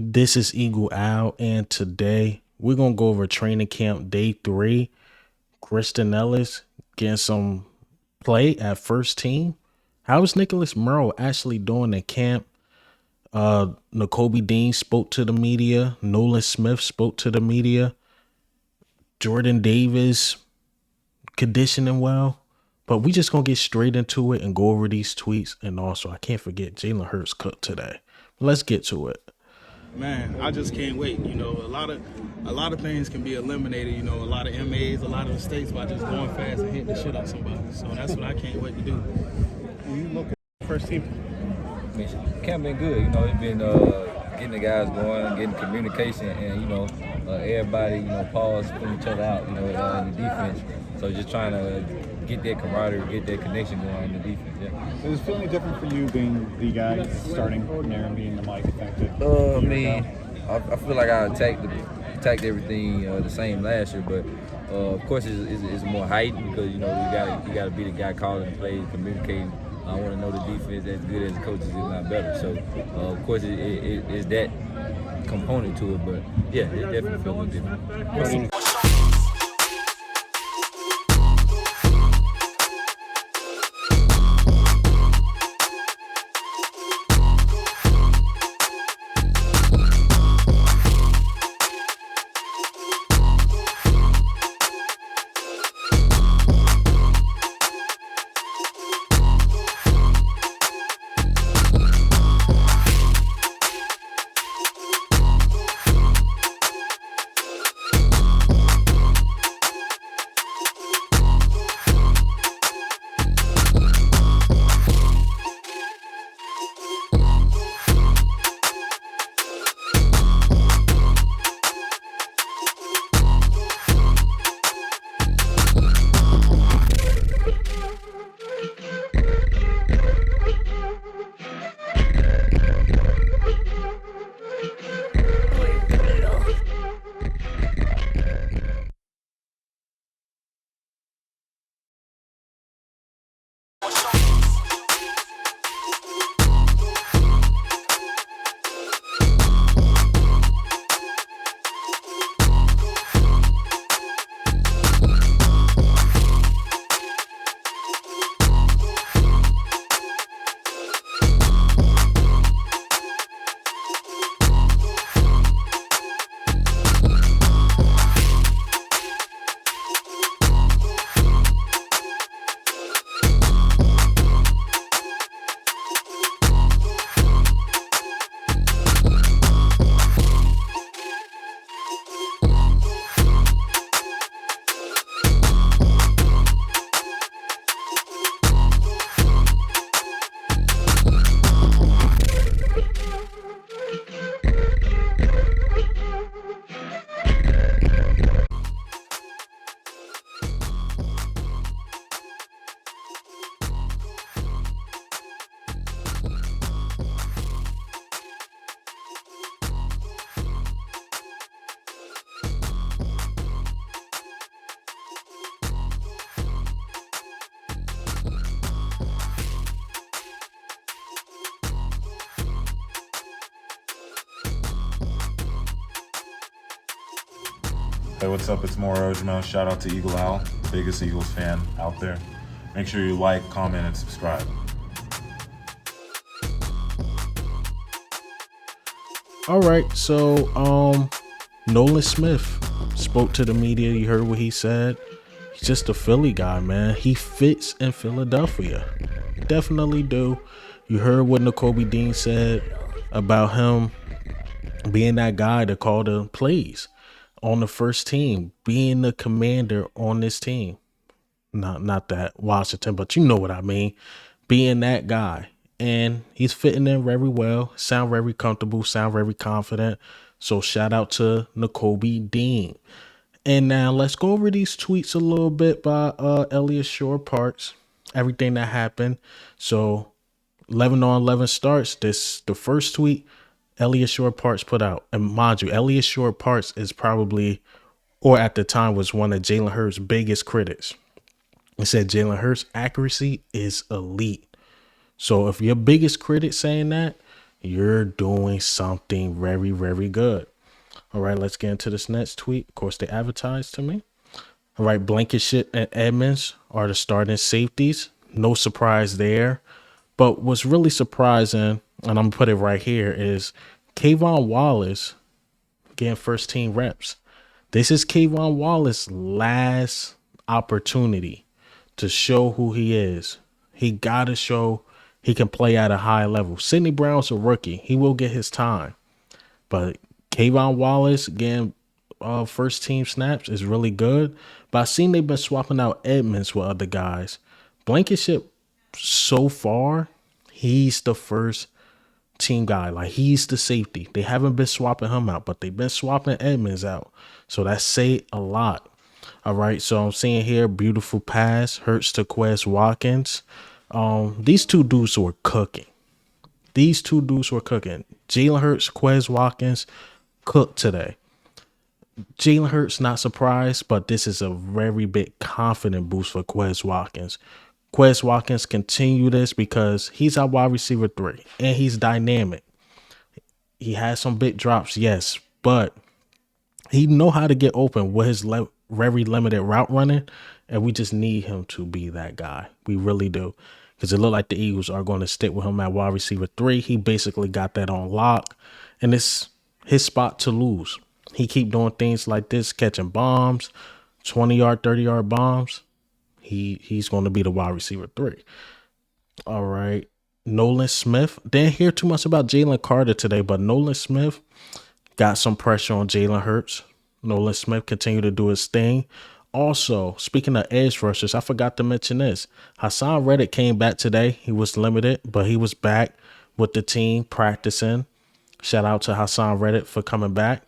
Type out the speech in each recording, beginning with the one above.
This is Eagle Owl, and today we're gonna go over training camp day 3. Kristen Elliss getting some play at first team. How is Nicholas Merle actually doing at camp? N'Kobe Dean spoke to the media. Nola Smith spoke to the media. Jordan Davis conditioning well. But we just gonna get straight into it and go over these tweets. And also, I can't forget Jalen Hurts cooked today. Let's get to it. Man, I just can't wait. A lot of things can be eliminated. A lot of MAs, a lot of mistakes by just going fast and hitting the shit out somebody. So that's what I can't wait to do. When you look at the first team, Camp been good. It's been getting the guys going, getting communication, and everybody pause, putting each other out. In the defense. So just trying to get that camaraderie, get that connection going in the defense. Yeah. does it feel any different for you being the guy starting there and being the mic effective? I feel like I attacked everything the same last year, but of course it's more height because you gotta be the guy calling the plays, communicating. I want to know the defense as good as the coaches, if not better. So of course it's that component to it, but yeah, it definitely feels a little different. Hey, what's up? It's Mauro Ojimo. Shout out to Eagle Owl, the biggest Eagles fan out there. Make sure you like, comment, and subscribe. All right, so Nolan Smith spoke to the media. You heard what he said. He's just a Philly guy, man. He fits in Philadelphia. Definitely do. You heard what N'Kobe Dean said about him being that guy to call the plays on the first team, being the commander on this team. Not that Washington, but you know what I mean. Being that guy. And he's fitting in very well. Sound very comfortable. Sound very confident. So shout out to N'Kobe Dean. And now let's go over these tweets a little bit by Elliott Shore Parks. Everything that happened. So 11 on 11 starts. The first tweet Elliott Shore Parks put out. And mind you, Elliott Shore Parks is probably, or at the time, was one of Jalen Hurts' biggest critics. It said Jalen Hurts' accuracy is elite. So if your biggest critic saying that, you're doing something very, very good. All right, let's get into this next tweet. Of course, they advertised to me. All right, Blankenship and Edmonds are the starting safeties. No surprise there. But what's really surprising, and I'm going to put it right here, is Kayvon Wallace getting first team reps. This is Kayvon Wallace's last opportunity to show who he is. He got to show he can play at a high level. Sidney Brown's a rookie. He will get his time. But Kayvon Wallace getting first team snaps is really good. But I've seen they've been swapping out Edmonds with other guys. Blankenship, so far, he's the first team guy. Like, he's the safety. They haven't been swapping him out, but they've been swapping Edmonds out. So that say a lot. All right, so I'm seeing here, beautiful pass, Hurts to Quez Watkins. These two dudes were cooking. Jalen Hurts, Quez Watkins cooked today. Jalen Hurts, not surprised, but this is a very big confident boost for Quez Watkins. Quez Watkins continue this because he's our wide receiver 3 and he's dynamic. He has some big drops, yes, but he know how to get open with his very limited route running, and we just need him to be that guy. We really do, because it looked like the Eagles are going to stick with him at wide receiver 3. He basically got that on lock, and it's his spot to lose. He keep doing things like this, catching bombs, 20-yard, 30-yard bombs. He's going to be the wide receiver 3. All right. Nolan Smith. Didn't hear too much about Jalen Carter today, but Nolan Smith got some pressure on Jalen Hurts. Nolan Smith continued to do his thing. Also, speaking of edge rushers, I forgot to mention this. Hassan Reddick came back today. He was limited, but he was back with the team practicing. Shout out to Hassan Reddick for coming back.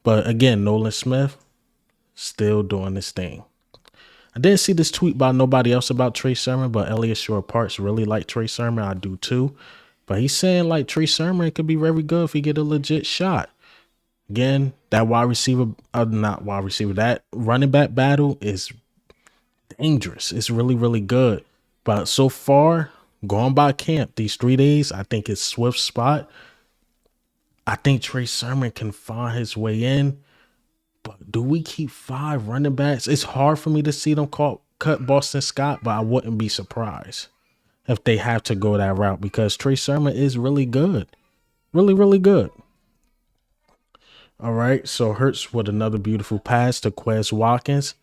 But again, Nolan Smith still doing this thing. I didn't see this tweet by nobody else about Trey Sermon, but Elliott Shore Parks really like Trey Sermon. I do too. But he's saying like Trey Sermon could be very good if he get a legit shot. Again, that that running back battle is dangerous. It's really, really good. But so far, going by camp, these 3 days, I think it's Swift's spot. I think Trey Sermon can find his way in. But do we keep 5 running backs? It's hard for me to see them cut Boston Scott, but I wouldn't be surprised if they have to go that route because Trey Sermon is really good. Really, really good. All right, so Hurts with another beautiful pass to Quez Watkins.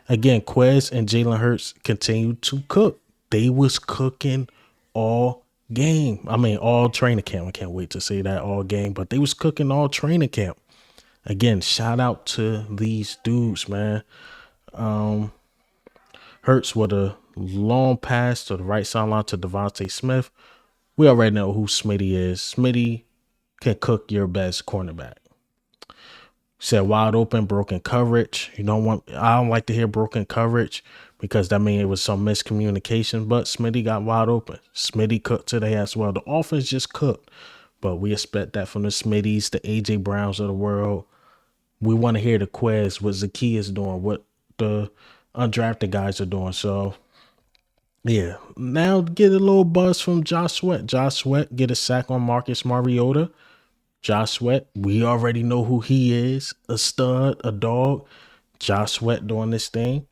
Again, Quez and Jalen Hurts continue to cook. They was cooking all game. I mean, all training camp. I can't wait to say that, all game. But they was cooking all training camp. Again, shout out to these dudes, man. Hurts with a long pass to the right sideline to Devontae Smith. We already know who Smitty is. Smitty can cook your best cornerback. Said wide open, broken coverage. I don't like to hear broken coverage because that means it was some miscommunication, but Smitty got wide open. Smitty cooked today as well. The offense just cooked, but we expect that from the Smitties, the AJ Browns of the world. We want to hear the Quez, what Zaki is doing, what the undrafted guys are doing. So, yeah. Now get a little buzz from Josh Sweat. Josh Sweat get a sack on Marcus Mariota. Josh Sweat, we already know who he is. A stud, a dog. Josh Sweat doing this thing.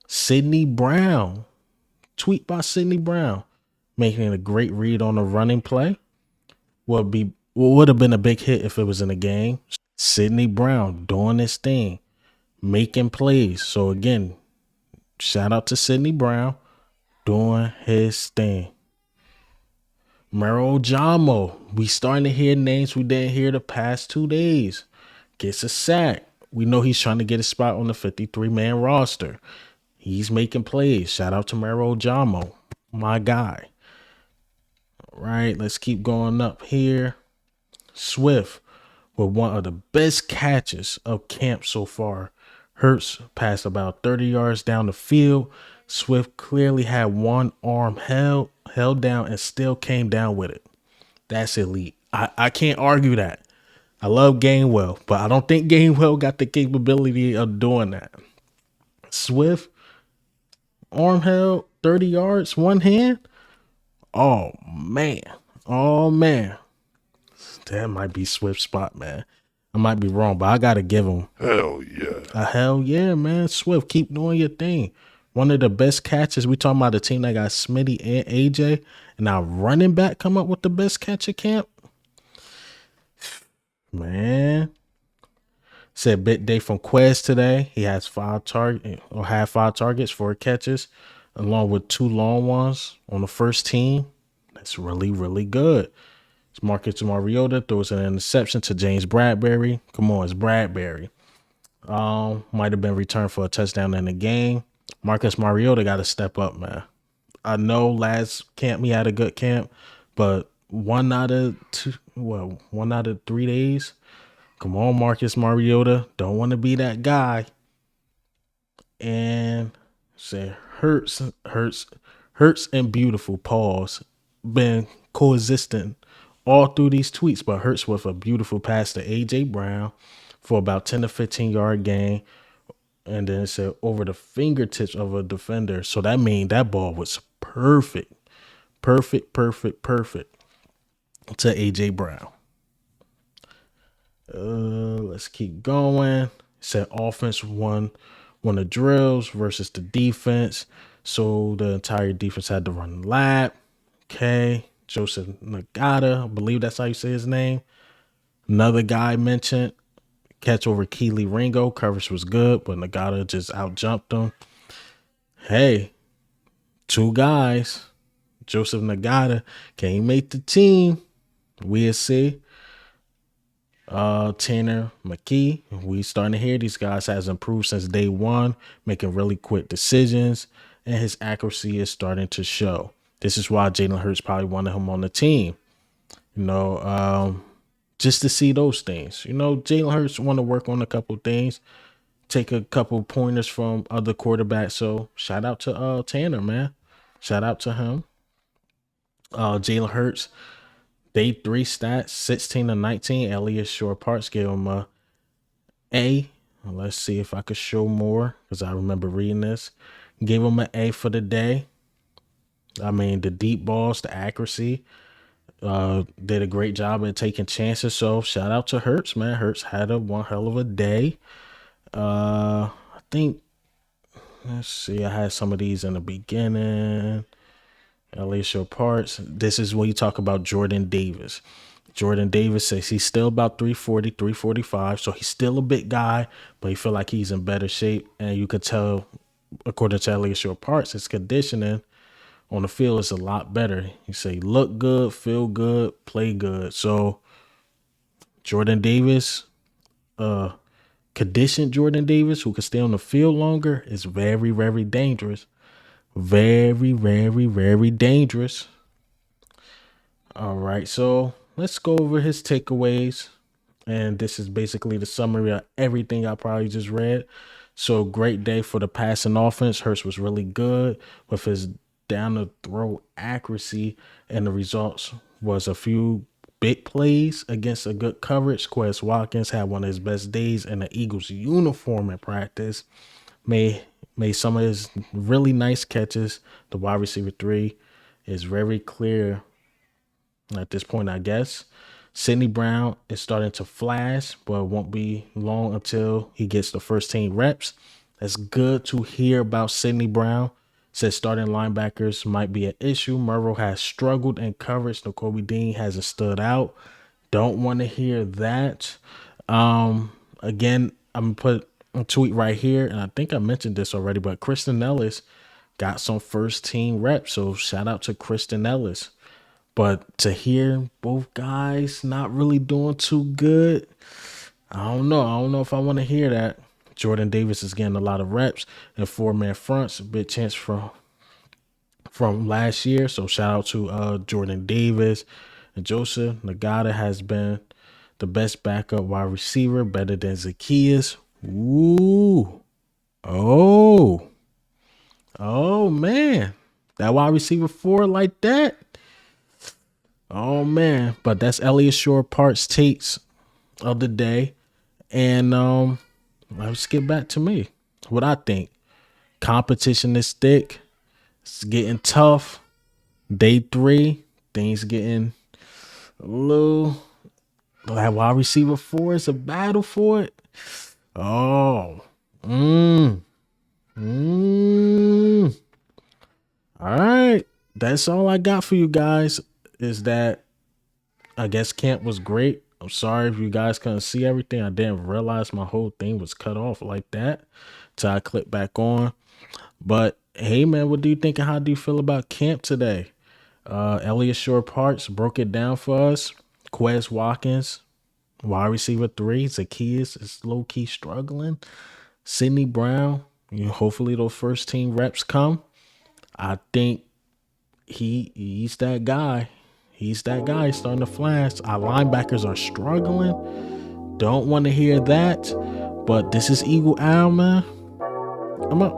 Sidney Brown. Tweet by Sidney Brown. Making a great read on a running play. Would have been a big hit if it was in a game. Sidney Brown doing this thing. Making plays. So again, shout out to Sidney Brown doing his thing. Mero Jamo. We starting to hear names we didn't hear the past 2 days. Gets a sack. We know he's trying to get a spot on the 53-man roster. He's making plays. Shout out to Mero Jamo. My guy. All right, let's keep going up here. Swift with one of the best catches of camp so far. Hurts passed about 30 yards down the field. Swift clearly had one arm held down and still came down with it. That's elite. I can't argue that. I love Gainwell, but I don't think Gainwell got the capability of doing that. Swift, arm held, 30 yards, one hand. Oh, man. Oh man, that might be Swift's spot, man. I might be wrong, but I gotta give him Hell yeah. a hell yeah, man. Swift, keep doing your thing. One of the best catches. We talking about a team that got Smitty and AJ, and now running back come up with the best catch at camp. Man, said bit day from Quez today. He has had 5 targets, 4 catches, along with 2 long ones on the first team. That's really, really good. Marcus Mariota throws an interception to James Bradbury. Come on, it's Bradbury. Might have been returned for a touchdown in the game. Marcus Mariota got to step up, man. I know last camp he had a good camp, but 1 out of 3 days. Come on, Marcus Mariota. Don't want to be that guy. And say Hurts and beautiful pause been coexisting all through these tweets, but Hurts with a beautiful pass to AJ Brown for about 10 to 15 yard gain. And then it said over the fingertips of a defender. So that means that ball was perfect to AJ Brown. Let's keep going. It said offense won the drills versus the defense. So the entire defense had to run the lap. Okay. Joseph Nagata, I believe that's how you say his name. Another guy mentioned catch over Keely Ringo. Coverage was good, but Nagata just outjumped him. Hey, 2 guys. Joseph Nagata can't make the team. We'll see. Tanner McKee, we starting to hear these guys has improved since day 1, making really quick decisions, and his accuracy is starting to show. This is why Jalen Hurts probably wanted him on the team. Just to see those things. Jalen Hurts want to work on a couple things, take a couple pointers from other quarterbacks. So shout out to Tanner, man. Shout out to him. Jalen Hurts, day 3 stats, 16 to 19. Elliott short parts gave him a A. Let's see if I could show more because I remember reading this. Gave him an A for the day. I mean, the deep balls, the accuracy, did a great job at taking chances. So shout out to Hurts, man. Hurts had one hell of a day. I think, let's see, I had some of these in the beginning. Alicia Parts. This is when you talk about Jordan Davis. Jordan Davis says he's still about 340, 345. So he's still a big guy, but he feel like he's in better shape. And you could tell, according to Alicia Parts, his conditioning on the field is a lot better. He say look good, feel good, play good. So Jordan Davis, conditioned Jordan Davis, who can stay on the field longer, is very, very dangerous. Very, very, very dangerous. All right, so let's go over his takeaways. And this is basically the summary of everything I probably just read. So great day for the passing offense. Hurts was really good with his down the throw accuracy, and the results was a few big plays against a good coverage. Quez Watkins had one of his best days in the Eagles uniform in practice. Made some of his really nice catches. The wide receiver 3 is very clear at this point, I guess. Sidney Brown is starting to flash, but it won't be long until he gets the first team reps. That's good to hear about Sidney Brown. Says starting linebackers might be an issue. Murrow has struggled in coverage. Nakobe Dean hasn't stood out. Don't want to hear that. Again, I'm going to put a tweet right here, and I think I mentioned this already, but Kristen Elliss got some first team reps. So shout out to Kristen Elliss. But to hear both guys not really doing too good, I don't know. I don't know if I want to hear that. Jordan Davis is getting a lot of reps and 4-man fronts, a big chance from last year. So shout out to Jordan Davis. And Joseph Nagata has been the best backup wide receiver, better than Zacchaeus. Ooh. Oh, man. That wide receiver 4 like that? Oh, man. But that's Elliott Shore Parts takes of the day. And let's get back to me. What I think. Competition is thick. It's getting tough. Day 3, things getting Lou, that wide receiver 4 is a battle for it. Oh, all right. That's all I got for you guys. Is that I guess camp was great. I'm sorry if you guys couldn't see everything. I didn't realize my whole thing was cut off like that till I click back on. But hey, man, what do you think and how do you feel about camp today? Elliott Shore Parks broke it down for us. Quez Watkins, wide receiver 3. Zacchaeus is low key struggling. Sidney Brown, hopefully those first team reps come. I think he's that guy. He's that guy. He's starting to flash. Our linebackers are struggling. Don't want to hear that. But this is Eagle Owl, man. I'm up.